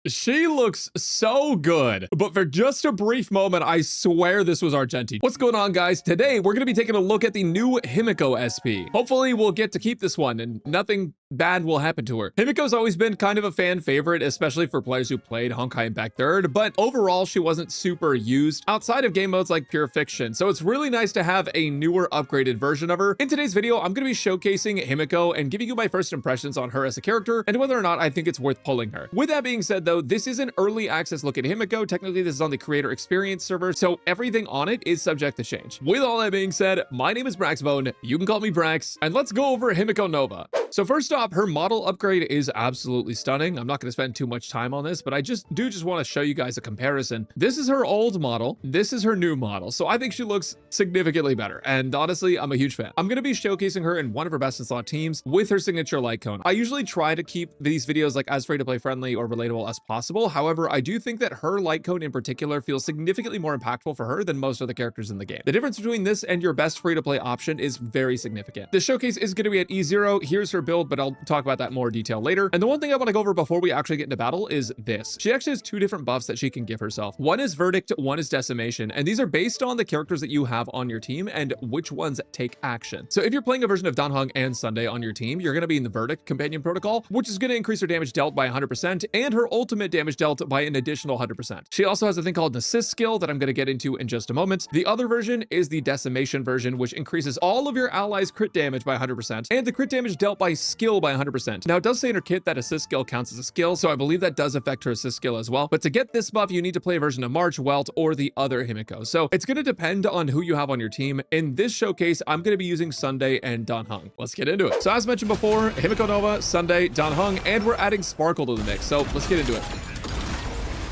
She looks so good, but for just a brief moment, I swear this was Argenti. What's going on, guys? Today, we're going to be taking a look at the new Himeko SP. Hopefully, we'll get to keep this one and nothing bad will happen to her. Himeko's always been kind of a fan favorite, especially for players who played Honkai Impact 3rd, but overall, she wasn't super used outside of game modes like Pure Fiction, so it's really nice to have a newer, upgraded version of her. In today's video, I'm going to be showcasing Himeko and giving you my first impressions on her as a character and whether or not I think it's worth pulling her. With that being said, though, this is an early access look at Himeko. Technically, this is on the creator experience server, so everything on it is subject to change. With all that being said, my name is Braxophone, you can call me Brax, and let's go over Himeko Nova. So first off, her model upgrade is absolutely stunning. I'm not going to spend too much time on this, but I just want to show you guys a comparison. This is her old model. This is her new model. So I think she looks significantly better. And honestly, I'm a huge fan. I'm going to be showcasing her in one of her best in slot teams with her signature light cone. I usually try to keep these videos like as free to play friendly or relatable as possible. However, I do think that her light cone in particular feels significantly more impactful for her than most of the characters in the game. The difference between this and your best free to play option is very significant. The showcase is going to be at E0. Here's her build, but I'll talk about that in more detail later. And the one thing I want to go over before we actually get into battle is this. She actually has two different buffs that she can give herself. One is Verdict, one is Decimation, and these are based on the characters that you have on your team and which ones take action. So if you're playing a version of Danhong and Sunday on your team, you're going to be in the Verdict companion protocol, which is going to increase her damage dealt by 100% and her ultimate damage dealt by an additional 100%. She also has a thing called an assist skill that I'm going to get into in just a moment. The other version is the Decimation version, which increases all of your allies' crit damage by 100% and the crit damage dealt by skill by 100%. Now, it does say in her kit that assist skill counts as a skill, so I believe that does affect her assist skill as well. But to get this buff, you need to play a version of March, Welt, or the other Himeko. So it's going to depend on who you have on your team. In this showcase, I'm going to be using Sunday and Danhong. Let's get into it. So as mentioned before, Himeko Nova, Sunday, Danhong, and we're adding Sparkle to the mix. So let's get into it.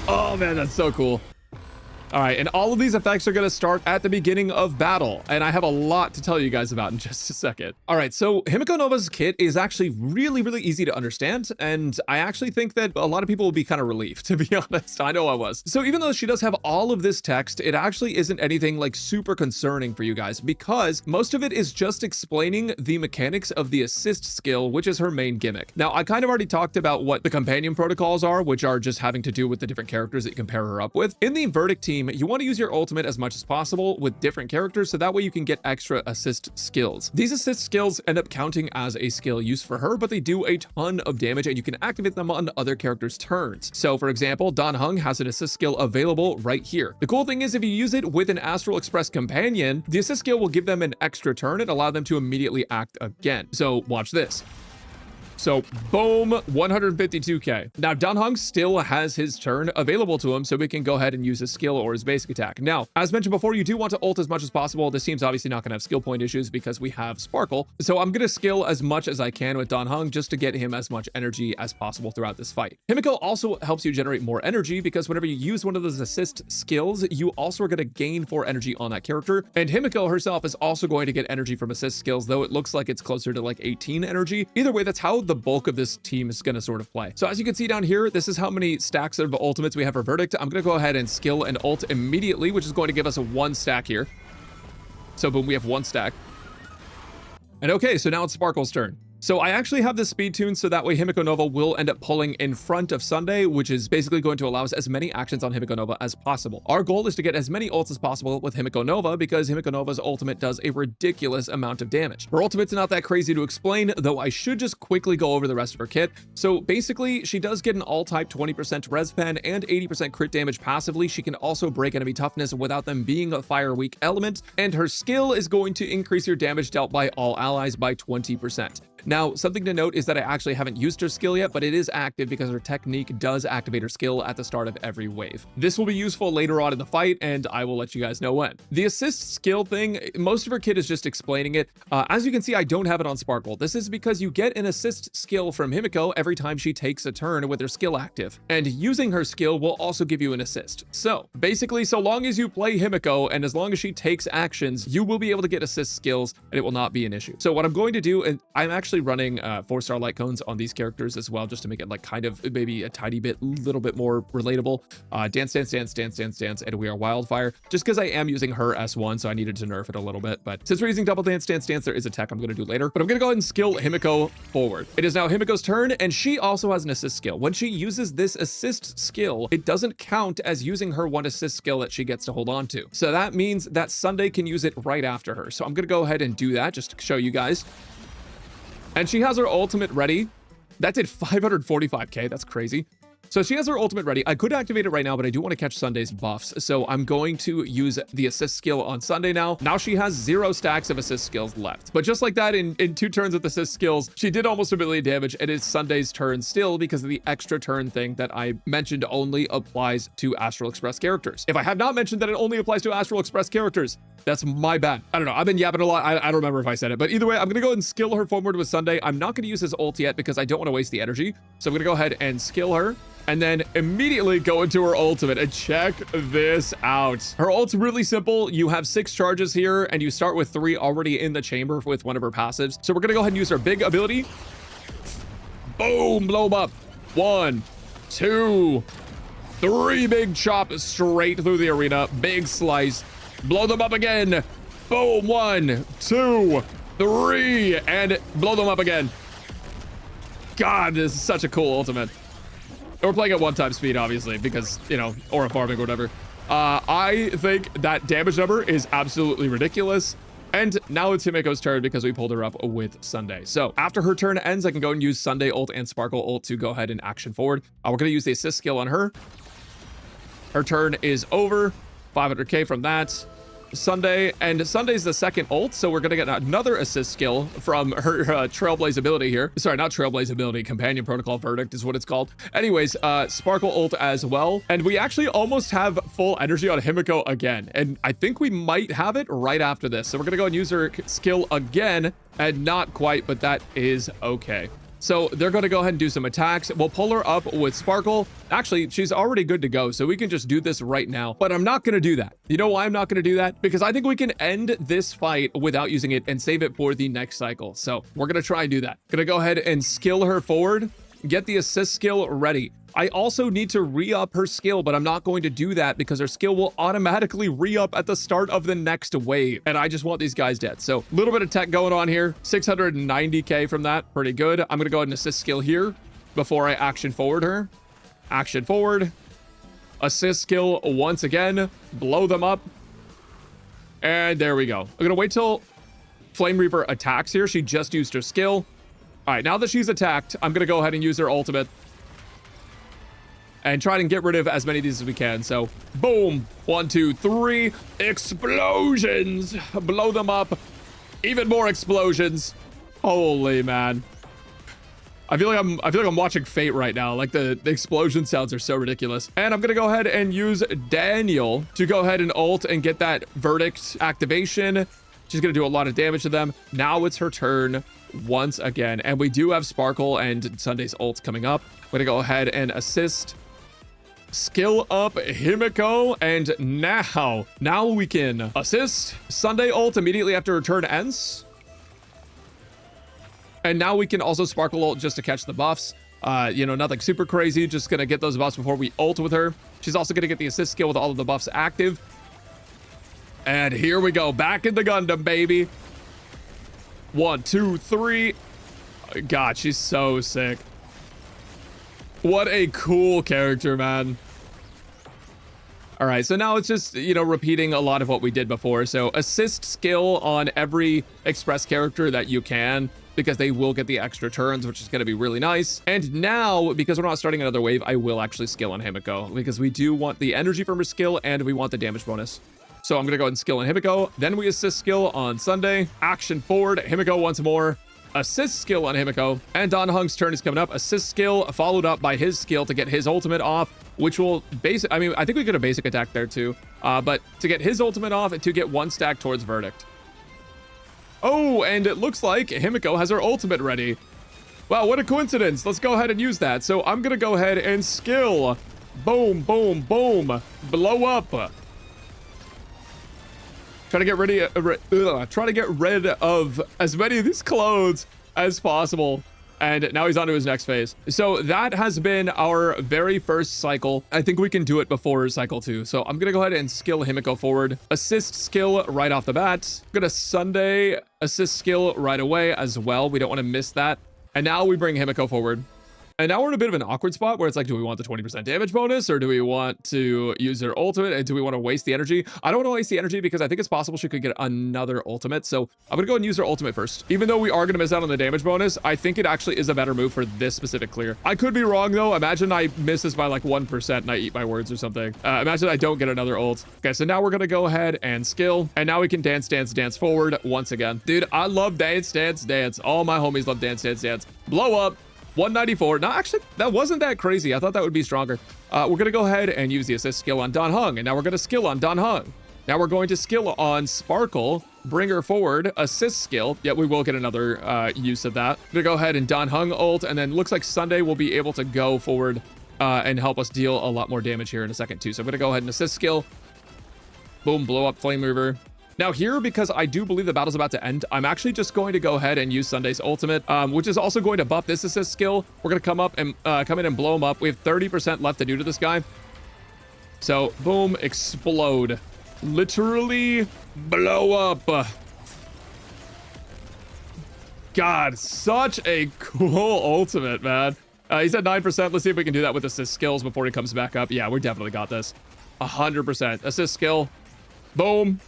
Oh man, that's so cool. All right, and all of these effects are going to start at the beginning of battle, and I have a lot to tell you guys about in just a second. All right, so Himeko Nova's kit is actually really easy to understand, and I actually think that a lot of people will be kind of relieved, to be honest. I know I was. So even though she does have all of this text, it actually isn't anything like super concerning for you guys, because most of it is just explaining the mechanics of the assist skill, which is her main gimmick. Now, I kind of already talked about what the companion protocols are, which are just having to do with the different characters that you compare her up with. In the Verdict team, you want to use your ultimate as much as possible with different characters, so that way you can get extra assist skills. These assist skills end up counting as a skill used for her, but they do a ton of damage and you can activate them on other characters' turns. So for example, Danhong has an assist skill available right here. The cool thing is if you use it with an Astral Express companion, the assist skill will give them an extra turn and allow them to immediately act again. So watch this. So boom, 152k. Now Danhong still has his turn available to him, so we can go ahead and use his skill or his basic attack. Now, as mentioned before, you do want to ult as much as possible. This team's obviously not going to have skill point issues because we have Sparkle. So I'm going to skill as much as I can with Danhong just to get him as much energy as possible throughout this fight. Himeko also helps you generate more energy because whenever you use one of those assist skills, you also are going to gain 4 energy on that character. And Himeko herself is also going to get energy from assist skills, though it looks like it's closer to like 18 energy. Either way, that's how the bulk of this team is going to sort of play. So as you can see down here, this is how many stacks of ultimates we have for Verdict. I'm going to go ahead and skill and ult immediately, which is going to give us a 1 stack here. So boom, we have 1 stack. And okay, so now it's Sparkle's turn. So I actually have this speed tune so that way Himeko Nova will end up pulling in front of Sunday, which is basically going to allow us as many actions on Himeko Nova as possible. Our goal is to get as many ults as possible with Himeko Nova because Himeko Nova's ultimate does a ridiculous amount of damage. Her ultimate's not that crazy to explain, though I should just quickly go over the rest of her kit. So basically, she does get an all-type 20% res pen and 80% crit damage passively. She can also break enemy toughness without them being a fire-weak element, and her skill is going to increase your damage dealt by all allies by 20%. Now, something to note is that I actually haven't used her skill yet, but it is active because her technique does activate her skill at the start of every wave. This will be useful later on in the fight, and I will let you guys know when. The assist skill thing, most of her kit is just explaining it. As you can see, I don't have it on Sparkle. This is because you get an assist skill from Himeko every time she takes a turn with her skill active, and using her skill will also give you an assist. So basically, so long as you play Himeko and as long as she takes actions, you will be able to get assist skills and it will not be an issue. So what I'm going to do, and I'm actually actually running 4-star light cones on these characters as well, just to make it like kind of maybe a tiny bit, little bit more relatable. Dance, dance, dance, dance, dance, dance, and we are wildfire, just because I am using her S1, so I needed to nerf it a little bit. But since we're using double dance, dance, dance, there is a tech I'm going to do later, but I'm going to go ahead and skill Himeko forward. It is now Himeko's turn, and she also has an assist skill. When she uses this assist skill, it doesn't count as using her one assist skill that she gets to hold on to. So that means that Sunday can use it right after her. So I'm going to go ahead and do that just to show you guys. And she has her ultimate ready. That did 545k. That's crazy. So she has her ultimate ready. I could activate it right now, but I do want to catch Sunday's buffs. So I'm going to use the assist skill on Sunday now. Now she has 0 stacks of assist skills left. But just like that, in 2 turns with assist skills, she did almost a million damage. It is Sunday's turn still because of the extra turn thing that I mentioned only applies to Astral Express characters. If I have not mentioned that it only applies to Astral Express characters, that's my bad. I don't know. I've been yapping a lot. I don't remember if I said it. But either way, I'm going to go ahead and skill her forward with Sunday. I'm not going to use his ult yet because I don't want to waste the energy. So I'm going to go ahead and skill her, and then immediately go into her ultimate. And check this out. Her ult's really simple. You have 6 charges here, and you start with 3 already in the chamber with one of her passives. So we're gonna go ahead and use her big ability. Boom, blow them up. 1, 2, 3 big chop straight through the arena. Big slice. Blow them up again. Boom, 1, 2, 3, and blow them up again. God, this is such a cool ultimate. We're playing at 1x speed, obviously, because, you know, aura farming or whatever. I think that damage number is absolutely ridiculous. And now it's Himeko's turn because we pulled her up with Sunday. So after her turn ends, I can go and use Sunday ult and Sparkle ult to go ahead and action forward. We're going to use the assist skill on her. Her turn is over. 500k from that. Sunday, and Sunday's the second ult, so we're gonna get another assist skill from her Trailblaze ability here. Sorry, not Trailblaze ability, Companion Protocol Verdict is what it's called. Anyways, Sparkle ult as well, and we actually almost have full energy on Himeko again, and I think we might have it right after this. So we're gonna go and use her skill again, and not quite, but that is okay. So they're going to go ahead and do some attacks. We'll pull her up with Sparkle. Actually, she's already good to go, so we can just do this right now. But I'm not going to do that. You know why I'm not going to do that? Because I think we can end this fight without using it and save it for the next cycle. So we're going to try and do that. Going to go ahead and skill her forward. Get the assist skill ready. I also need to re-up her skill, but I'm not going to do that because her skill will automatically re-up at the start of the next wave. And I just want these guys dead. So a little bit of tech going on here. 690k from that. Pretty good. I'm going to go ahead and assist skill here before I action forward her. Action forward. Assist skill once again. Blow them up. And there we go. I'm going to wait till Flame Reaper attacks here. She just used her skill. All right, now that she's attacked, I'm going to go ahead and use her ultimate and try and get rid of as many of these as we can. So, boom. 1, 2, 3. Explosions. Blow them up. Even more explosions. Holy man. I feel like I'm watching Fate right now. Like the explosion sounds are so ridiculous. And I'm gonna go ahead and use Daniel to go ahead and ult and get that Verdict activation. She's gonna do a lot of damage to them. Now it's her turn once again. And we do have Sparkle and Sunday's ult coming up. I'm gonna go ahead and assist. Skill up Himeko, and now we can assist Sunday ult immediately after her turn ends. And now we can also Sparkle ult just to catch the buffs. You know, nothing super crazy, just gonna get those buffs before we ult with her. She's also gonna get the assist skill with all of the buffs active. And here we go, back in the Gundam, baby. 1, 2, 3. God, she's so sick. What a cool character, man. All right, so now it's just, you know, repeating a lot of what we did before. So assist skill on every express character that you can, because they will get the extra turns, which is going to be really nice. And now, because we're not starting another wave, I will actually skill on Himeko, because we do want the energy from her skill and we want the damage bonus. So I'm going to go ahead and skill on Himeko. Then we assist skill on Sunday. Action forward, Himeko once more. Assist skill on Himeko, and Don Hung's turn is coming up. Assist skill followed up by his skill to get his ultimate off, which will basic. I mean, I think we get a basic attack there too, but to get his ultimate off and to get 1 stack towards Verdict. Oh, and it looks like Himeko has her ultimate ready. Wow, what a coincidence. Let's go ahead and use that. So I'm gonna go ahead and skill. Boom, boom, boom. Blow up. Try to get rid of as many of these clothes as possible. And now he's on to his next phase. So that has been our very first cycle. I think we can do it before cycle 2. So I'm going to go ahead and skill Himeko forward. Assist skill right off the bat. I'm going to Sunday assist skill right away as well. We don't want to miss that. And now we bring Himeko forward. And now we're in a bit of an awkward spot where it's like, do we want the 20% damage bonus or do we want to use her ultimate? And do we want to waste the energy? I don't want to waste the energy because I think it's possible she could get another ultimate. So I'm going to go and use her ultimate first. Even though we are going to miss out on the damage bonus, I think it actually is a better move for this specific clear. I could be wrong though. Imagine I miss this by like 1% and I eat my words or something. Imagine I don't get another ult. Okay, so now we're going to go ahead and skill. And now we can dance, dance, dance forward once again. Dude, I love dance, dance, dance. All my homies love dance, dance, dance. Blow up. 194. No, actually, that wasn't that crazy. I thought that would be stronger. We're going to go ahead and use the assist skill on Dan Heng. And now we're going to skill on Dan Heng. Now we're going to skill on Sparkle, bring her forward, assist skill. Yeah, we will get another use of that. We're going to go ahead and Dan Heng ult. And then looks like Sunday will be able to go forward and help us deal a lot more damage here in a second too. So I'm going to go ahead and assist skill. Boom, blow up Flame Mover. Now here, because I do believe the battle's about to end, I'm actually just going to go ahead and use Sunday's ultimate, which is also going to buff this assist skill. We're going to come up and come in and blow him up. We have 30% left to do to this guy. So boom, explode. Literally blow up. God, such a cool ultimate, man. He's at 9%. Let's see if we can do that with assist skills before he comes back up. Yeah, we definitely got this. 100%. Assist skill. Boom.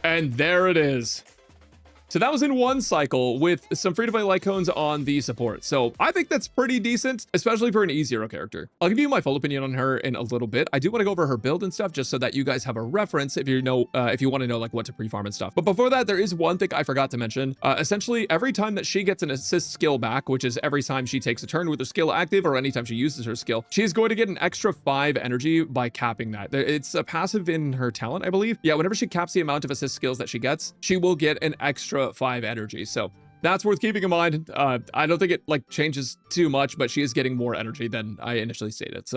And there it is. So that was in one cycle with some free-to-play Lycones on the support. So I think that's pretty decent, especially for an E0 character. I'll give you my full opinion on her in a little bit. I do want to go over her build and stuff just so that you guys have a reference if you know, if you want to know like what to pre-farm and stuff. But before that, there is one thing I forgot to mention. Essentially, every time that she gets an assist skill back, which is every time she takes a turn with her skill active or anytime she uses her skill, she is going to get an extra 5 energy by capping that. It's a passive in her talent, I believe. Yeah, whenever she caps the amount of assist skills that she gets, she will get an extra 5 energy. So that's worth keeping in mind. I don't think it like changes too much, but she is getting more energy than I initially stated.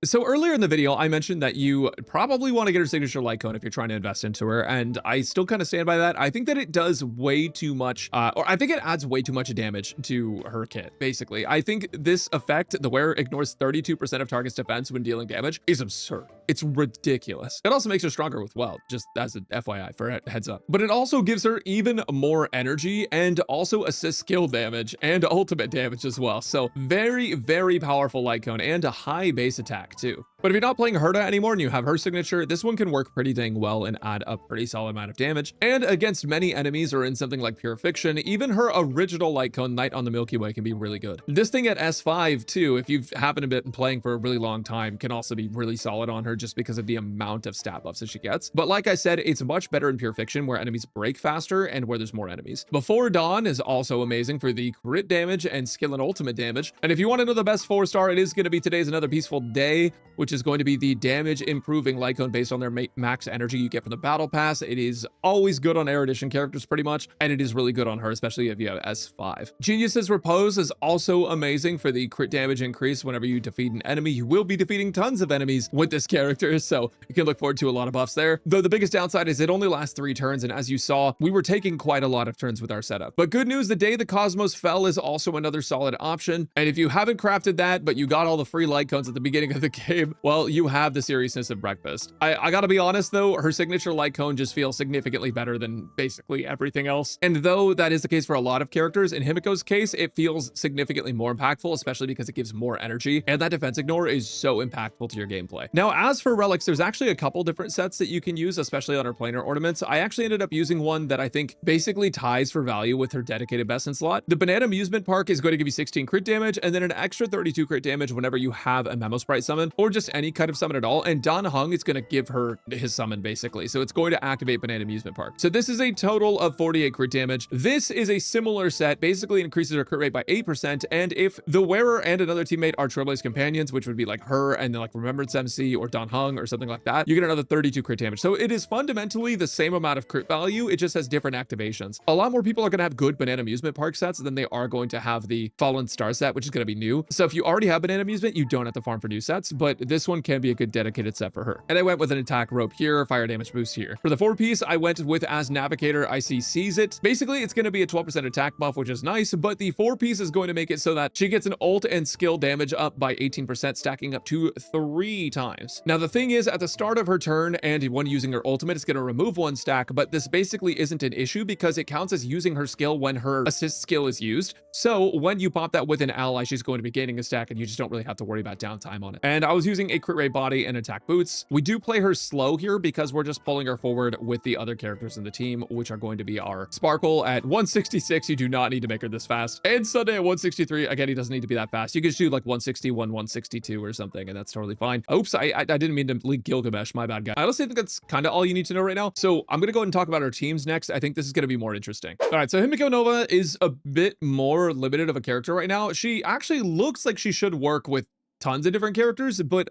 So earlier in the video, I mentioned that you probably want to get her signature Lycone if you're trying to invest into her, and I still kind of stand by that. I think that it does way too much, or I think it adds way too much damage to her kit, basically. I think this effect, the wearer ignores 32% of target's defense when dealing damage, is absurd. It's ridiculous. It also makes her stronger with Weld, just as an FYI, for a heads up. But it also gives her even more energy and also assist skill damage and ultimate damage as well. So very, very powerful Lycone and a high base attack too. But if you're not playing Herta anymore and you have her signature, this one can work pretty dang well and add a pretty solid amount of damage. And against many enemies or in something like Pure Fiction, even her original Lycone, Knight on the Milky Way, can be really good. This thing at S5 too, if you've happened to been playing for a really long time, can also be really solid on her just because of the amount of stat buffs that she gets. But like I said, it's much better in Pure Fiction where enemies break faster and where there's more enemies. Before Dawn is also amazing for the crit damage and skill and ultimate damage. And if you want to know the best 4-star, it is going to be Today's Another Peaceful Day, which is going to be the damage improving Lycone based on their max energy you get from the battle pass. It is always good on Air Edition characters pretty much, and it is really good on her, especially if you have S5. Genius's Repose is also amazing for the crit damage increase whenever you defeat an enemy. You will be defeating tons of enemies with this character, so you can look forward to a lot of buffs there. Though the biggest downside is it only lasts 3 turns, and as you saw, we were taking quite a lot of turns with our setup. But good news, the Day the Cosmos Fell is also another solid option, and if you haven't crafted that, but you got all the free Lycones at the beginning of the game, well, you have the seriousness of breakfast. I gotta be honest though, her signature Lycone just feels significantly better than basically everything else. And though that is the case for a lot of characters, in Himeko's case, it feels significantly more impactful, especially because it gives more energy, and that defense ignore is so impactful to your gameplay. Now, as for relics, there's actually a couple different sets that you can use, especially on her planar ornaments. I actually ended up using one that I think basically ties for value with her dedicated best in slot. The Banana Amusement Park is going to give you 16 crit damage, and then an extra 32 crit damage whenever you have a Memo Sprite summon, or just any kind of summon at all. And Dan Heng is going to give her his summon basically. So it's going to activate Banana Amusement Park. So this is a total of 48 crit damage. This is a similar set, basically increases her crit rate by 8%. And if the wearer and another teammate are Trailblaze companions, which would be like her and then like Remembrance MC or Dan Heng or something like that, you get another 32 crit damage. So it is fundamentally the same amount of crit value. It just has different activations. A lot more people are going to have good Banana Amusement Park sets than they are going to have the Fallen Star set, which is going to be new. So if you already have Banana Amusement, you don't have to farm for new sets, but this one can be a good dedicated set for her. And I went with an attack rope here, fire damage boost here. For the 4-piece, I went with as Navigator, I see Seize It. Basically, it's going to be a 12% attack buff, which is nice, but the 4-piece is going to make it so that she gets an ult and skill damage up by 18%, stacking up to 3 times. Now, the thing is, at the start of her turn and when using her ultimate, it's going to remove 1 stack, but this basically isn't an issue because it counts as using her skill when her assist skill is used. So when you pop that with an ally, she's going to be gaining a stack and you just don't really have to worry about downtime on it. And I was using a crit rate body and attack boots. We do play her slow here because we're just pulling her forward with the other characters in the team, which are going to be our Sparkle at 166. You do not need to make her this fast. And Sunday at 163. Again, he doesn't need to be that fast. You can just do like 161, 162 or something, and that's totally fine. Oops, I didn't mean to leak Gilgamesh. My bad, guy. I honestly think that's kind of all you need to know right now. So I'm going to go ahead and talk about our teams next. I think this is going to be more interesting. All right, so Himeko Nova is a bit more limited of a character right now. She actually looks like she should work with tons of different characters, but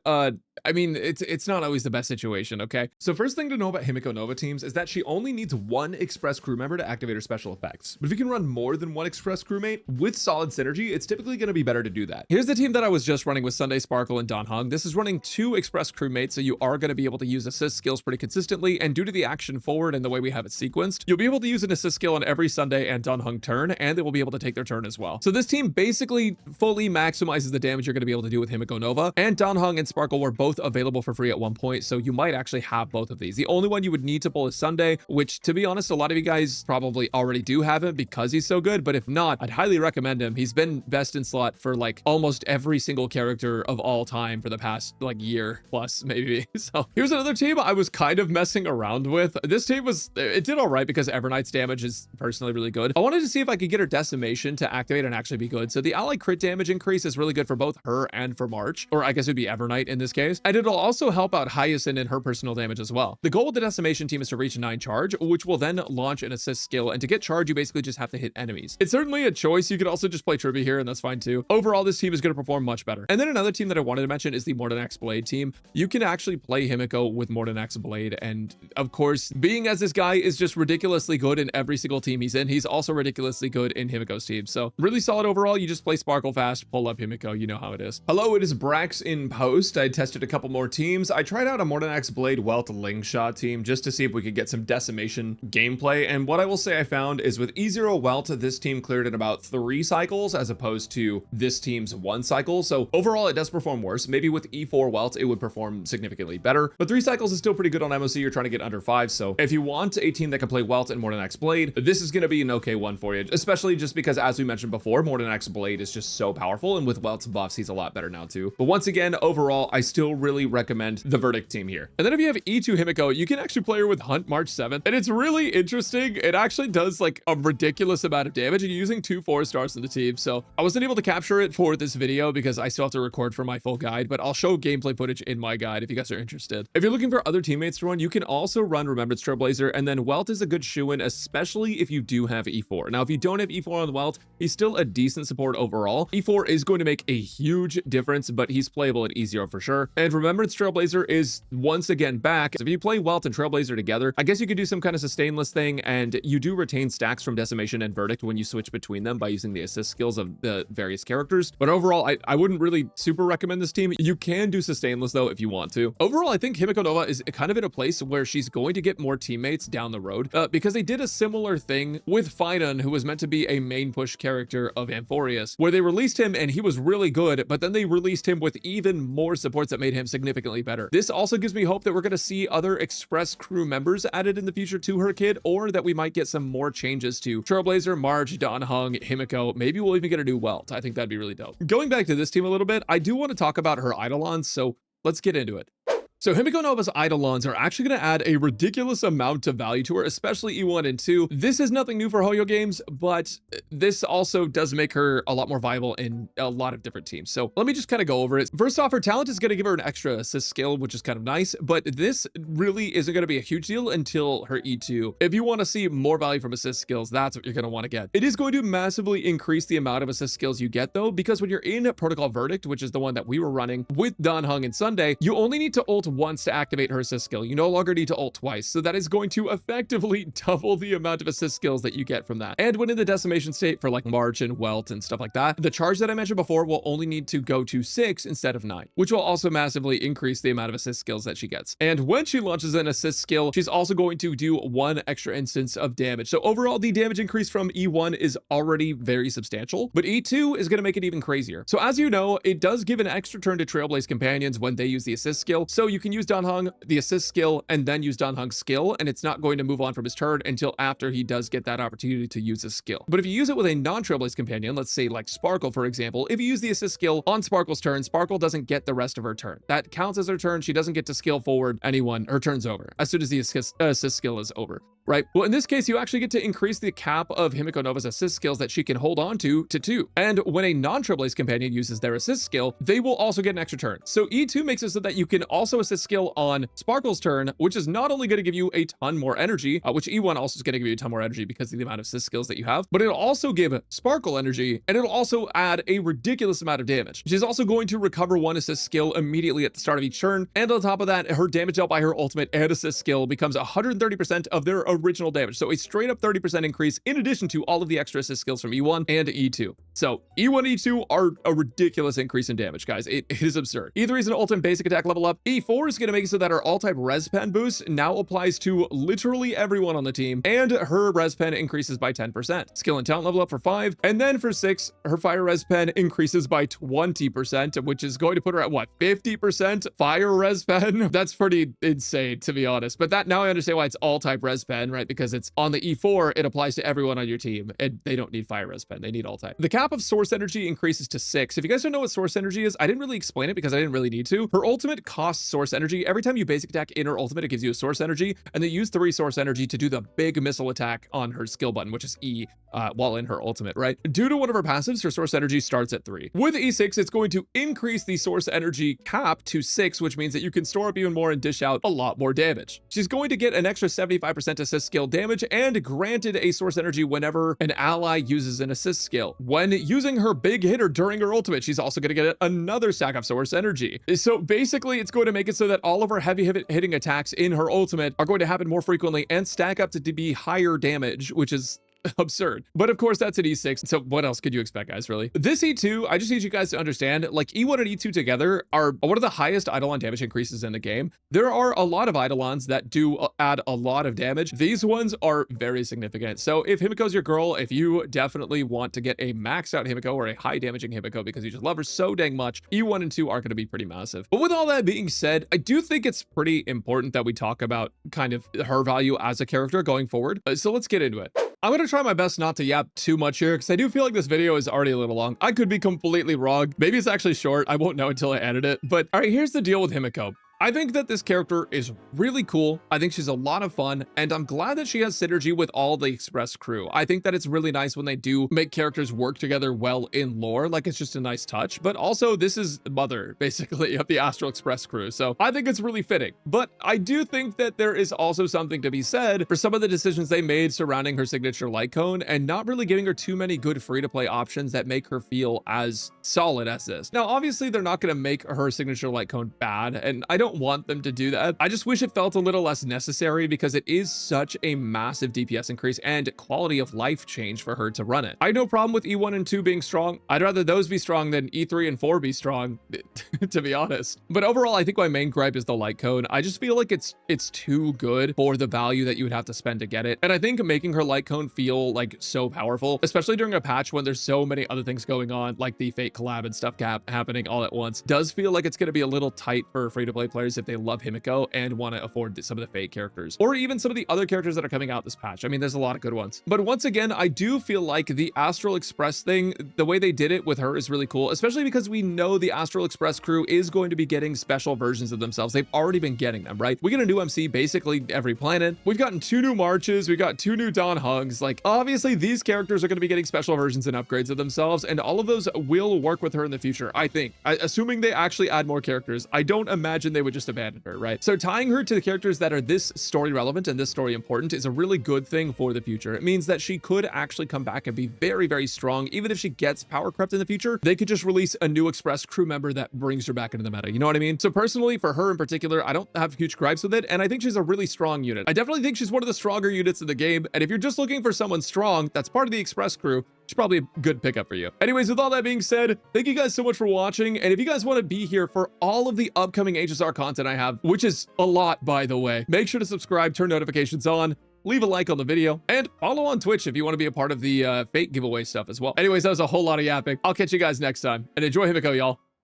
I mean, it's not always the best situation, okay? So first thing to know about Himeko Nova teams is that she only needs 1 Express crew member to activate her special effects. But if you can run more than 1 Express crewmate with solid synergy, it's typically going to be better to do that. Here's the team that I was just running with Sunday, Sparkle, and Dan Heng. This is running 2 Express crewmates, so you are going to be able to use assist skills pretty consistently, and due to the action forward and the way we have it sequenced, you'll be able to use an assist skill on every Sunday and Dan Heng turn, and they will be able to take their turn as well. So this team basically fully maximizes the damage you're going to be able to do with Himeko Nova, and Dan Heng and Sparkle were both available for free at one point, so you might actually have both of these. The only one you would need to pull is Sunday, which, to be honest, a lot of you guys probably already do have him because he's so good, but if not, I'd highly recommend him. He's been best in slot for like almost every single character of all time for the past like year plus maybe. So here's another team I was kind of messing around with. This team it did all right because Everknight's damage is personally really good. I wanted to see if I could get her decimation to activate and actually be good. So the ally crit damage increase is really good for both her and for March, or I guess it'd be Everknight in this case, and it'll also help out Hyacinth in her personal damage as well. The goal with the decimation team is to reach 9 charge, which will then launch an assist skill, and to get charge you basically just have to hit enemies. It's certainly a choice. You could also just play Trivia here and that's fine too. Overall, this team is going to perform much better. And then another team that I wanted to mention is the Mordenax Blade team. You can actually play Himeko with Mordenax Blade, and of course, being as this guy is just ridiculously good in every single team he's in, he's also ridiculously good in Himeko's team. So really solid overall. You just play Sparkle fast, pull up Himeko, you know how it is. Hello, it is Brax in post. I tested a couple more teams. I tried out a Mordenax Blade Welt Lingshot team just to see if we could get some decimation gameplay, and what I will say I found is with E0 Welt, this team cleared in about 3 cycles as opposed to this team's 1 cycle. So overall, it does perform worse. Maybe with E4 Welt, it would perform significantly better, but 3 cycles is still pretty good on MOC. You're trying to get under 5, so if you want a team that can play Welt and Mordenax Blade, this is going to be an okay one for you, especially just because, as we mentioned before, Mordenax Blade is just so powerful, and with Welt's buffs, he's a lot better now too. But once again, overall, I still really recommend the Verdict team here. And then if you have E2 Himeko, you can actually play her with Hunt March 7th, and it's really interesting. It actually does like a ridiculous amount of damage, and you're using 2 4-stars in the team. So I wasn't able to capture it for this video because I still have to record for my full guide, but I'll show gameplay footage in my guide if you guys are interested. If you're looking for other teammates to run, you can also run Remembrance Trailblazer, and then Welt is a good shoo-in, especially if you do have E4. Now, if you don't have E4 on Welt, he's still a decent support overall. E4 is going to make a huge difference, but he's playable at E0 for sure. And Remembrance Trailblazer is once again back. So if you play Welt and Trailblazer together, I guess you could do some kind of sustainless thing, and you do retain stacks from Decimation and Verdict when you switch between them by using the assist skills of the various characters. But overall, I wouldn't really super recommend this team. You can do sustainless though if you want to. Overall, I think Himeko Nova is kind of in a place where she's going to get more teammates down the road because they did a similar thing with Finan, who was meant to be a main push character of Amphorius, where they released him and he was really good, but then they released him with even more supports that made him significantly better. This also gives me hope that we're going to see other Express crew members added in the future to her kit, or that we might get some more changes to Trailblazer, March, Dan Heng, Himeko. Maybe we'll even get a new Welt. I think that'd be really dope. Going back to this team a little bit, I do want to talk about her Eidolons, so let's get into it. So Himeko Nova's Eidolons are actually going to add a ridiculous amount of value to her, especially E1 and 2. This is nothing new for Hoyo games, but this also does make her a lot more viable in a lot of different teams. So let me just kind of go over it. First off, her talent is going to give her an extra assist skill, which is kind of nice, but this really isn't going to be a huge deal until her E2. If you want to see more value from assist skills, that's what you're going to want to get. It is going to massively increase the amount of assist skills you get though, because when you're in Protocol Verdict, which is the one that we were running with Dan Heng and Sunday, you only need to ult once to activate her assist skill. You no longer need to ult twice. So that is going to effectively double the amount of assist skills that you get from that. And when in the decimation state for like March and Welt and stuff like that, the charge that I mentioned before will only need to go to 6 instead of 9, which will also massively increase the amount of assist skills that she gets. And when she launches an assist skill, she's also going to do 1 extra instance of damage. So overall, the damage increase from E1 is already very substantial, but E2 is going to make it even crazier. So as you know, it does give an extra turn to Trailblaze companions when they use the assist skill. So you can use Dan Heng, the assist skill, and then use Dan Heng's skill, and it's not going to move on from his turn until after he does get that opportunity to use his skill. But if you use it with a non-Trailblaze companion, let's say like Sparkle, for example, if you use the assist skill on Sparkle's turn, Sparkle doesn't get the rest of her turn. That counts as her turn. She doesn't get to skill forward anyone. Her turn's over as soon as the assist skill is over. Right? Well, in this case, you actually get to increase the cap of Himeko Nova's assist skills that she can hold on to 2. And when a non-Trailblaze companion uses their assist skill, they will also get an extra turn. So E2 makes it so that you can also assist skill on Sparkle's turn, which is not only going to give you a ton more energy, which E1 also is going to give you a ton more energy because of the amount of assist skills that you have, but it'll also give Sparkle energy, and it'll also add a ridiculous amount of damage. She's also going to recover 1 assist skill immediately at the start of each turn. And on top of that, her damage dealt by her ultimate and assist skill becomes 130% of their original damage. So a straight up 30% increase in addition to all of the extra assist skills from E1 and E2. So E1 and E2 are a ridiculous increase in damage, guys. It is absurd. E3 is an ult and basic attack level up. E4 is going to make it so that her all-type res pen boost now applies to literally everyone on the team, and her res pen increases by 10%. Skill and talent level up for 5, and then for 6, her fire res pen increases by 20%, which is going to put her at what, 50% fire res pen? That's pretty insane, to be honest. But that, now I understand why it's all-type res pen, right? Because it's on the E4, it applies to everyone on your team, and they don't need fire res pen, they need all type. The cap of source energy increases to 6. If you guys don't know what source energy is, I didn't really explain it because I didn't really need to. Her ultimate costs source energy. Every time you basic attack in her ultimate, it gives you a source energy, and they use 3 source energy to do the big missile attack on her skill button, which is E, while in her ultimate, right? Due to one of her passives, her source energy starts at 3. With E6, it's going to increase the source energy cap to 6, which means that you can store up even more and dish out a lot more damage. She's going to get an extra 75% assist skill damage and granted a source energy whenever an ally uses an assist skill. When using her big hitter during her ultimate, she's also going to get another stack of source energy. So basically, it's going to make it so that all of her heavy hitting attacks in her ultimate are going to happen more frequently and stack up to be higher damage, which is absurd. But of course, that's an E6. So what else could you expect, guys, really? This E2, I just need you guys to understand, like E1 and E2 together are one of the highest Eidolon damage increases in the game. There are a lot of Eidolons that do add a lot of damage. These ones are very significant. So if Himeko's your girl, if you definitely want to get a maxed out Himeko or a high damaging Himeko because you just love her so dang much, E1 and 2 are going to be pretty massive. But with all that being said, I do think it's pretty important that we talk about kind of her value as a character going forward. So let's get into it. I'm going to try my best not to yap too much here because I do feel like this video is already a little long. I could be completely wrong. Maybe it's actually short. I won't know until I edit it. But all right, here's the deal with Himeko. I think that this character is really cool. I think she's a lot of fun, and I'm glad that she has synergy with all the Express crew. I think that it's really nice when they do make characters work together well in lore, like it's just a nice touch, but also this is mother, basically, of the Astral Express crew, so I think it's really fitting. But I do think that there is also something to be said for some of the decisions they made surrounding her signature light cone and not really giving her too many good free-to-play options that make her feel as solid as this. Now, obviously, they're not going to make her signature light cone bad, and I don't want them to do that. I just wish it felt a little less necessary because it is such a massive DPS increase and quality of life change for her to run it. I have no problem with E1 and 2 being strong. I'd rather those be strong than E3 and 4 be strong, to be honest. But overall, I think my main gripe is the light cone. I just feel like it's too good for the value that you would have to spend to get it. And I think making her light cone feel like so powerful, especially during a patch when there's so many other things going on, like the Fate collab and stuff happening all at once, does feel like it's going to be a little tight for free-to-play players if they love Himeko and want to afford some of the Fate characters, or even some of the other characters that are coming out this patch. I mean, there's a lot of good ones. But once again, I do feel like the Astral Express thing, the way they did it with her is really cool, especially because we know the Astral Express crew is going to be getting special versions of themselves. They've already been getting them, right? We get a new MC basically every planet. We've gotten 2 new Marches. We got 2 new Dan Hengs. Like, obviously, these characters are going to be getting special versions and upgrades of themselves, and all of those will work with her in the future, I think. Assuming they actually add more characters. I don't imagine they would would just abandon her, right? So tying her to the characters that are this story relevant and this story important is a really good thing for the future. It means that she could actually come back and be very, very strong. Even if she gets power crept in the future, they could just release a new Express crew member that brings her back into the meta. You know what I mean? So personally, for her in particular, I don't have huge gripes with it, and I think she's a really strong unit. I definitely think she's one of the stronger units in the game, and if you're just looking for someone strong that's part of the Express crew, she's probably a good pickup for you. Anyways, with all that being said, thank you guys so much for watching, and if you guys want to be here for all of the upcoming HSR content I have, which is a lot, by the way, make sure to subscribe, turn notifications on, leave a like on the video, and follow on Twitch if you want to be a part of the fate giveaway stuff as well. Anyways, that was a whole lot of yapping. I'll catch you guys next time, and enjoy Himeko, y'all.